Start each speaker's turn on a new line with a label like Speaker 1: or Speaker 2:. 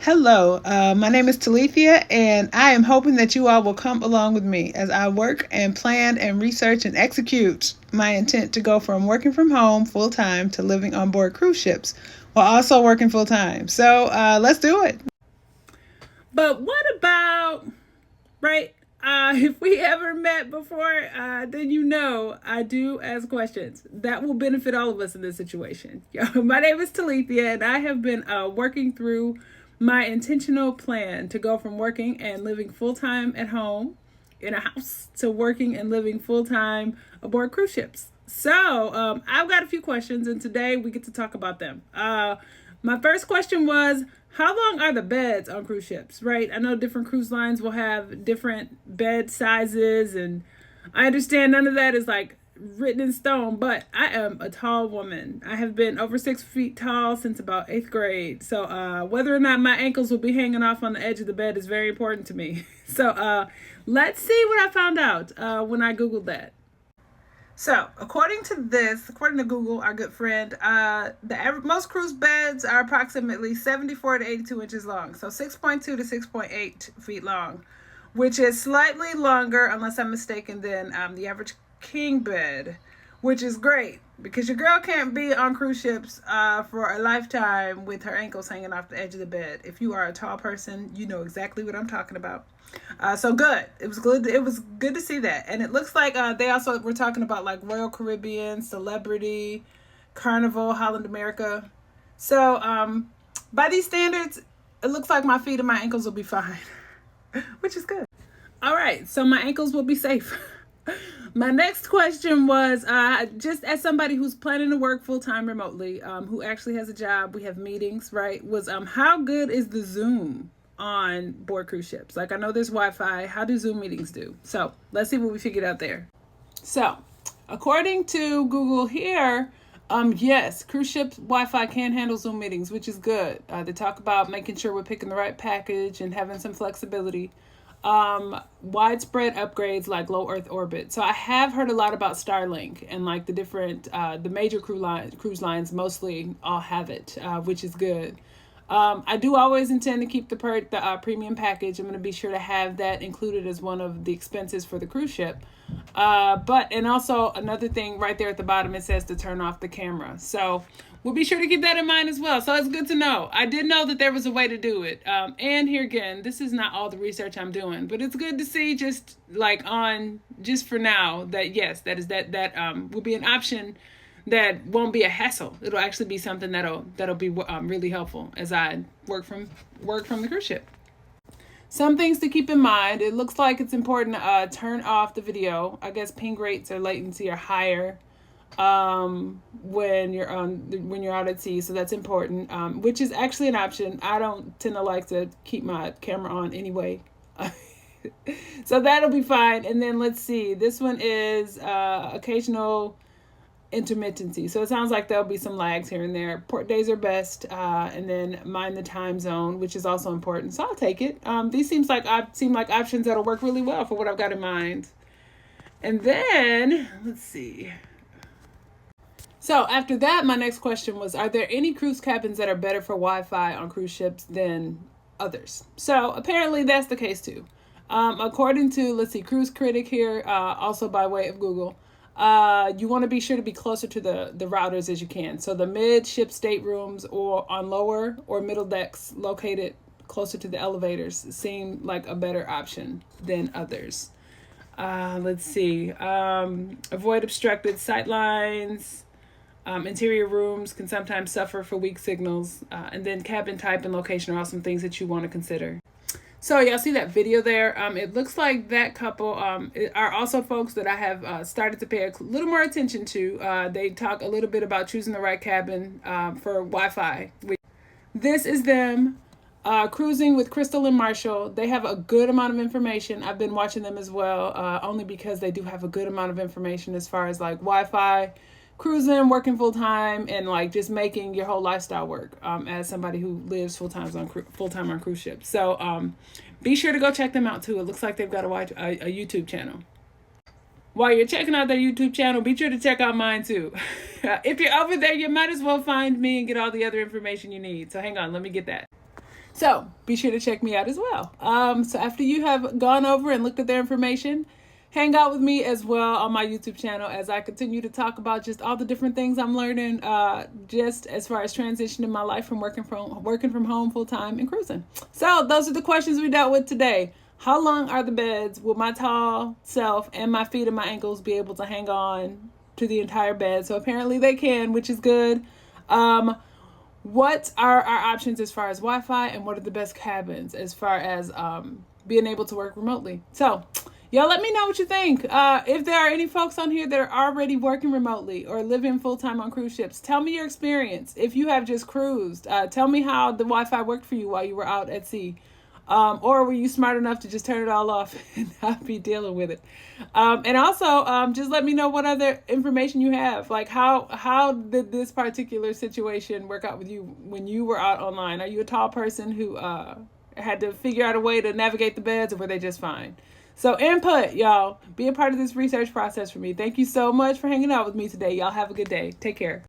Speaker 1: Hello, my name is Talethea, and I am hoping that you all will come along with me as I work and plan and research and execute my intent to go from working from home full time to living on board cruise ships while also working full time. So let's do it.
Speaker 2: But what about, right? If we ever met before, then you know I do ask questions that will benefit all of us in this situation. My name is Talethea, and I have been working through my intentional plan to go from working and living full time at home in a house to working and living full time aboard cruise ships. So I've got a few questions, and today we get to talk about them. My first question was, how long are the beds on cruise ships, right? I know different cruise lines will have different bed sizes, and I understand none of that is like written in stone, but I am a tall woman. I have been over 6 feet tall since about 8th grade. So whether or not my ankles will be hanging off on the edge of the bed is very important to me. So let's see what I found out when I Googled that. So, according to Google, our good friend, most cruise beds are approximately 74 to 82 inches long. So 6.2 to 6.8 feet long, which is slightly longer, unless I'm mistaken, than the average king bed, which is great because your girl can't be on cruise ships for a lifetime with her ankles hanging off the edge of the bed. If you are a tall person, you know exactly what I'm talking about. So good. It was good. It was good to see that. And it looks like they also were talking about like Royal Caribbean, Celebrity, Carnival, Holland America. So by these standards, it looks like my feet and my ankles will be fine, which is good. All right. So my ankles will be safe. My next question was, just as somebody who's planning to work full-time remotely, who actually has a job, we have meetings, right, was how good is the Zoom on board cruise ships? Like, I know there's Wi-Fi. How do Zoom meetings do? So let's see what we figured out there. So according to Google here, yes, cruise ships Wi-Fi can handle Zoom meetings, which is good. They talk about making sure we're picking the right package and having some flexibility. Widespread upgrades like low Earth orbit. So I have heard a lot about Starlink, and like the major cruise lines mostly all have it, which is good. I do always intend to keep the premium package. I'm going to be sure to have that included as one of the expenses for the cruise ship. And also another thing right there at the bottom, it says to turn off the camera. So we'll be sure to keep that in mind as well. So it's good to know. I did know that there was a way to do it. And here again, this is not all the research I'm doing, but it's good to see just for now that yes, that will be an option that won't be a hassle. It'll actually be something that'll be really helpful as I work from the cruise ship. Some things to keep in mind. It looks like it's important to turn off the video. I guess ping rates or latency are higher when you're out at sea, so that's important. Which is actually an option. I don't tend to like to keep my camera on anyway. So that'll be fine. And then let's see. This one is occasional intermittency. So it sounds like there'll be some lags here and there. Port days are best, and then mind the time zone, which is also important. So I'll take it. These seem like options that'll work really well for what I've got in mind. And then let's see. So after that, my next question was, are there any cruise cabins that are better for Wi-Fi on cruise ships than others? So apparently that's the case too. According to, Cruise Critic here, also by way of Google, you want to be sure to be closer to the routers as you can. So the mid-ship staterooms or on lower or middle decks located closer to the elevators seem like a better option than others. Let's see. Avoid obstructed sight lines. Interior rooms can sometimes suffer for weak signals. And then cabin type and location are all some things that you want to consider. So y'all see that video there? It looks like that couple are also folks that I have started to pay a little more attention to. They talk a little bit about choosing the right cabin for Wi-Fi. This is them cruising with Crystal and Marshall. They have a good amount of information. I've been watching them as well, only because they do have a good amount of information as far as like Wi-Fi, cruising, working full time, and like just making your whole lifestyle work as somebody who lives full time on cruise ships. So be sure to go check them out too. It looks like they've got a YouTube channel. While you're checking out their YouTube channel, be sure to check out mine too. If you're over there, you might as well find me and get all the other information you need. So hang on, let me get that. So be sure to check me out as well. So after you have gone over and looked at their information, hang out with me as well on my YouTube channel as I continue to talk about just all the different things I'm learning, just as far as transitioning my life from working from home full time and cruising. So those are the questions we dealt with today. How long are the beds? Will my tall self and my feet and my ankles be able to hang on to the entire bed? So apparently they can, which is good. What are our options as far as Wi-Fi, and what are the best cabins as far as being able to work remotely? So y'all let me know what you think. If there are any folks on here that are already working remotely or living full-time on cruise ships, tell me your experience. If you have just cruised, tell me how the Wi-Fi worked for you while you were out at sea. Or were you smart enough to just turn it all off and not be dealing with it? And also, just let me know what other information you have. Like, how did this particular situation work out with you when you were out online? Are you a tall person who had to figure out a way to navigate the beds, or were they just fine? So input, y'all. Be a part of this research process for me. Thank you so much for hanging out with me today. Y'all have a good day. Take care.